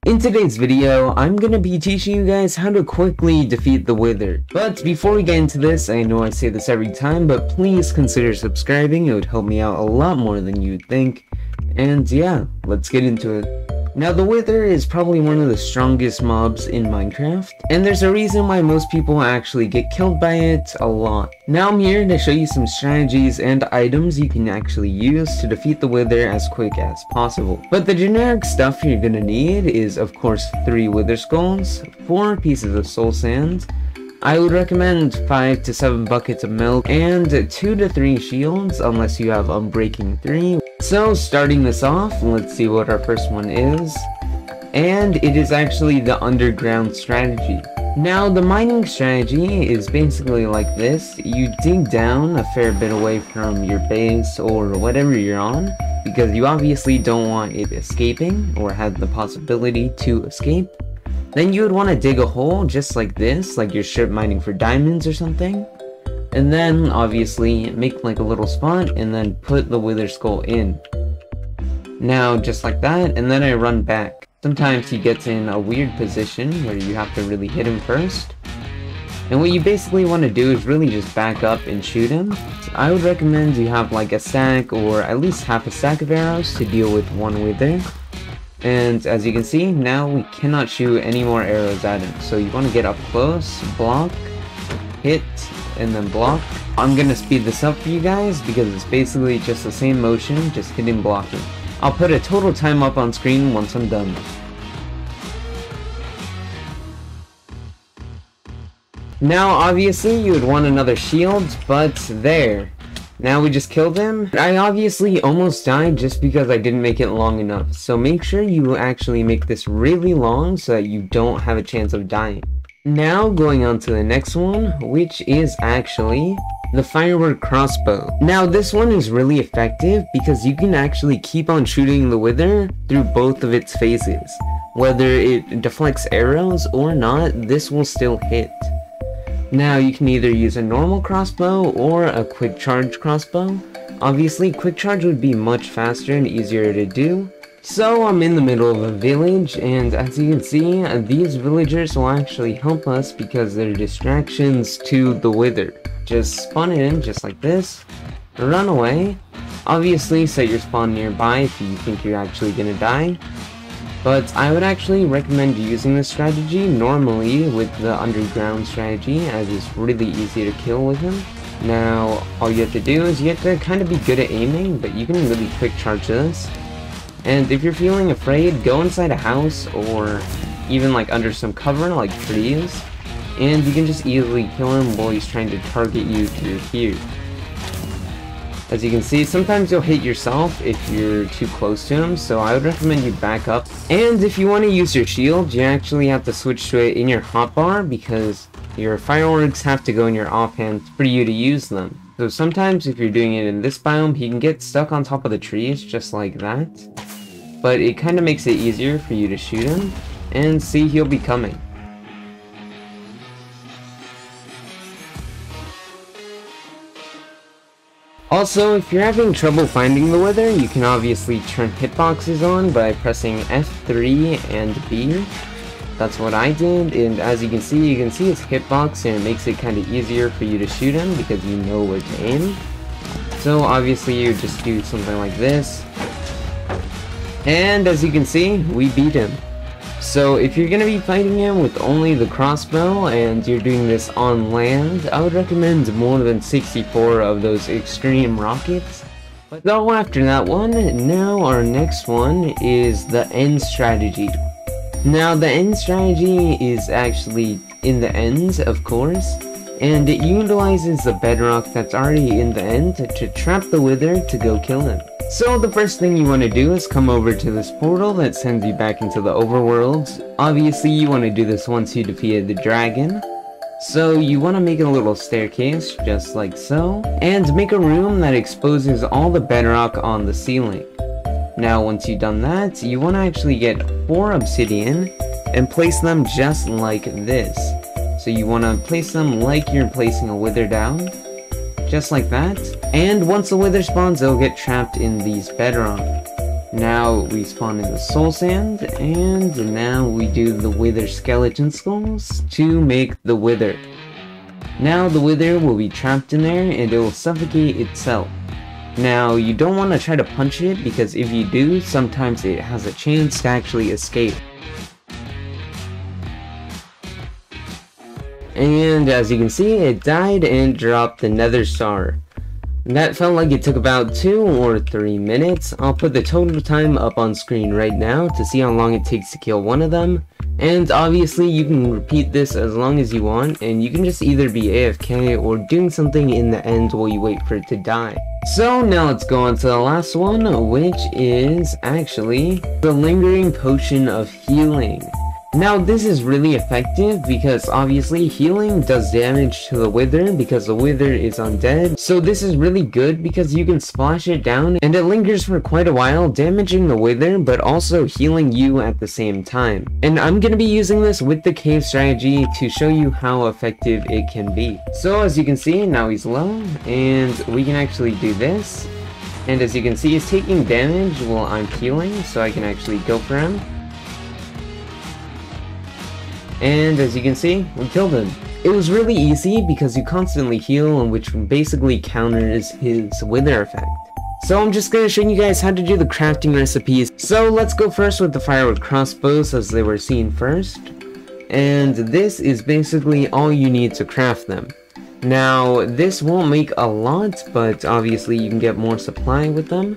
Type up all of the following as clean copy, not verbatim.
In today's video, I'm gonna be teaching you guys how to quickly defeat the Wither. But before we get into this, I know I say this every time, but please consider subscribing. It would help me out a lot more than you'd think. And yeah, let's get into it. Now, the Wither is probably one of the strongest mobs in Minecraft, and there's a reason why most people actually get killed by it a lot. Now I'm here to show you some strategies and items you can actually use to defeat the Wither as quick as possible. But the generic stuff you're gonna need is, of course, 3 Wither Skulls, 4 pieces of soul sand. I would recommend 5 to 7 buckets of milk, and 2 to 3 shields, unless you have Unbreaking 3. So, starting this off, let's see what our first one is. And it is actually the underground strategy. Now, the mining strategy is basically like this. You dig down a fair bit away from your base or whatever you're on, because you obviously don't want it escaping, or have the possibility to escape. Then you would want to dig a hole just like this, like you're strip mining for diamonds or something. And then, obviously, make like a little spot and then put the Wither Skull in. Now, just like that, and then I run back. Sometimes he gets in a weird position where you have to really hit him first. And what you basically want to do is really just back up and shoot him. So I would recommend you have like a stack or at least half a stack of arrows to deal with one Wither. And as you can see, now we cannot shoot any more arrows at him. So you want to get up close, block, hit, and then block. I'm gonna speed this up for you guys because it's basically just the same motion, just hitting blocking. I'll put a total time up on screen once I'm done. Now obviously you would want another shield, but there. Now we just killed him. I obviously almost died just because I didn't make it long enough. So make sure you actually make this really long so that you don't have a chance of dying. Now going on to the next one, which is actually the Firework Crossbow. Now this one is really effective because you can actually keep on shooting the Wither through both of its phases. Whether it deflects arrows or not, this will still hit. Now you can either use a normal crossbow or a quick charge crossbow. Obviously quick charge would be much faster and easier to do. So I'm in the middle of a village, and as you can see, these villagers will actually help us because they're distractions to the Wither. Just spawn it in just like this, run away. Obviously set your spawn nearby if you think you're actually gonna die. But I would actually recommend using this strategy normally with the underground strategy, as it's really easy to kill with him. Now all you have to do is you have to kind of be good at aiming, but you can really quick charge this. And if you're feeling afraid, go inside a house or even like under some cover like trees, and you can just easily kill him while he's trying to target you through here. As you can see, sometimes you'll hit yourself if you're too close to him, so I would recommend you back up. And if you want to use your shield, you actually have to switch to it in your hotbar because your fireworks have to go in your offhand for you to use them. So sometimes if you're doing it in this biome, he can get stuck on top of the trees just like that. But it kind of makes it easier for you to shoot him, and see, he'll be coming. Also, if you're having trouble finding the Wither, you can obviously turn hitboxes on by pressing F3 and B. That's what I did, and as you can see his hitbox, and it makes it kind of easier for you to shoot him because you know where to aim. So obviously you just do something like this. And as you can see, we beat him. So if you're going to be fighting him with only the crossbow and you're doing this on land, I would recommend more than 64 of those extreme rockets. But though after that one, now our next one is the end strategy. Now the end strategy is actually in the ends, of course, and it utilizes the bedrock that's already in the end to trap the Wither to go kill him. So the first thing you want to do is come over to this portal that sends you back into the overworld. Obviously you want to do this once you defeated the dragon. So you want to make a little staircase just like so, and make a room that exposes all the bedrock on the ceiling. Now once you've done that, you want to actually get 4 obsidian and place them just like this. So you want to place them like you're placing a Wither down. Just like that. And once the Wither spawns, they'll get trapped in these bedrock. Now we spawn in the soul sand, and now we do the wither skeleton skulls to make the wither. Now the wither will be trapped in there and it will suffocate itself. Now you don't want to try to punch it, because if you do, sometimes it has a chance to actually escape. And as you can see, it died and dropped the nether star. That felt like it took about 2 or 3 minutes. I'll put the total time up on screen right now to see how long it takes to kill one of them. And obviously you can repeat this as long as you want, and you can just either be AFK or doing something in the end while you wait for it to die. So now let's go on to the last one, which is actually the lingering potion of healing. Now this is really effective because obviously healing does damage to the wither because the wither is undead. So this is really good because you can splash it down and it lingers for quite a while, damaging the wither but also healing you at the same time. And I'm going to be using this with the cave strategy to show you how effective it can be. So as you can see, now he's low and we can actually do this. And as you can see, he's taking damage while I'm healing, so I can actually go for him. And as you can see, we killed him. It was really easy because you constantly heal, which basically counters his wither effect. So I'm just going to show you guys how to do the crafting recipes. So let's go first with the Firework crossbows as they were seen first. And this is basically all you need to craft them. Now this won't make a lot, but obviously you can get more supply with them.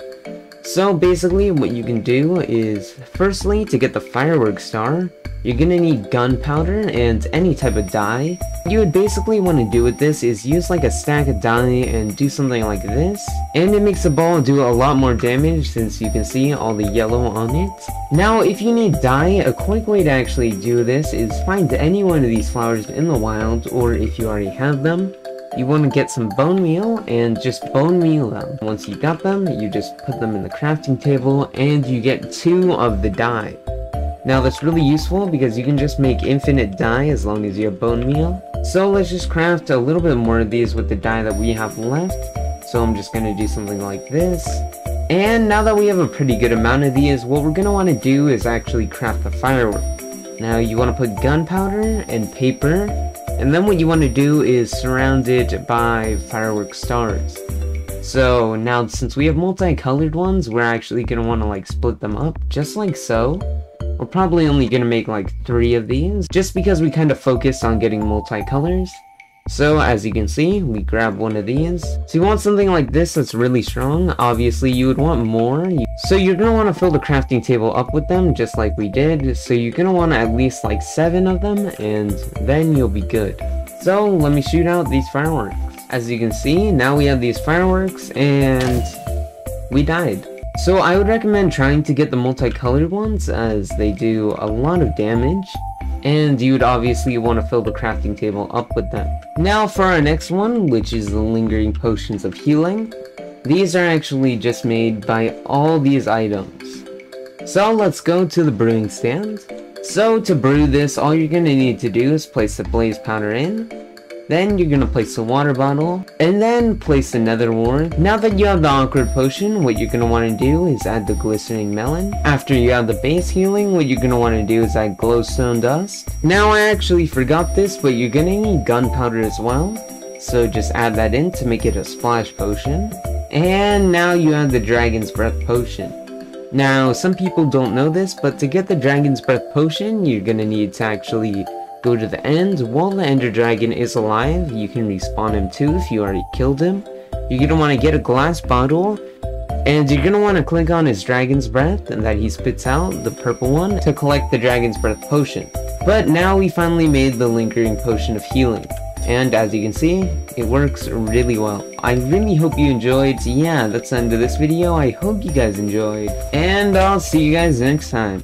So basically what you can do is, firstly, to get the Firework star, you're gonna need gunpowder and any type of dye. What you would basically want to do with this is use like a stack of dye and do something like this. And it makes the ball do a lot more damage since you can see all the yellow on it. Now if you need dye, a quick way to actually do this is find any one of these flowers in the wild, or if you already have them, you want to get some bone meal and just bone meal them. Once you got them, you just put them in the crafting table and you get 2 of the dye. Now that's really useful because you can just make infinite dye as long as you have bone meal. So let's just craft a little bit more of these with the dye that we have left. So I'm just going to do something like this. And now that we have a pretty good amount of these, what we're going to want to do is actually craft the Firework. Now you want to put gunpowder and paper, and then what you want to do is surround it by Firework stars. So now since we have multicolored ones, we're actually going to want to like split them up just like so. We're probably only going to make like 3 of these, just because we kind of focused on getting multicolors. So as you can see, we grab one of these. So you want something like this that's really strong. Obviously you would want more. So you're going to want to fill the crafting table up with them, just like we did. So you're going to want at least like 7 of them, and then you'll be good. So let me shoot out these fireworks. As you can see, now we have these fireworks, and we died. So I would recommend trying to get the multicolored ones as they do a lot of damage, and you would obviously want to fill the crafting table up with them. Now for our next one, which is the lingering potions of healing. These are actually just made by all these items. So let's go to the brewing stand. So to brew this, all you're going to need to do is place the blaze powder in. Then you're going to place the water bottle, and then place the nether wart. Now that you have the awkward potion, what you're going to want to do is add the glistening melon. After you have the base healing, what you're going to want to do is add glowstone dust. Now I actually forgot this, but you're going to need gunpowder as well. So just add that in to make it a splash potion. And now you have the dragon's breath potion. Now some people don't know this, but to get the dragon's breath potion, you're going to need to actually go to the end. While the ender dragon is alive, you can respawn him too if you already killed him. You're going to want to get a glass bottle, and you're going to want to click on his dragon's breath and that he spits out, the purple one, to collect the dragon's breath potion. But now we finally made the lingering potion of healing, and as you can see, it works really well. I really hope you enjoyed. So yeah, that's the end of this video. I hope you guys enjoyed, and I'll see you guys next time.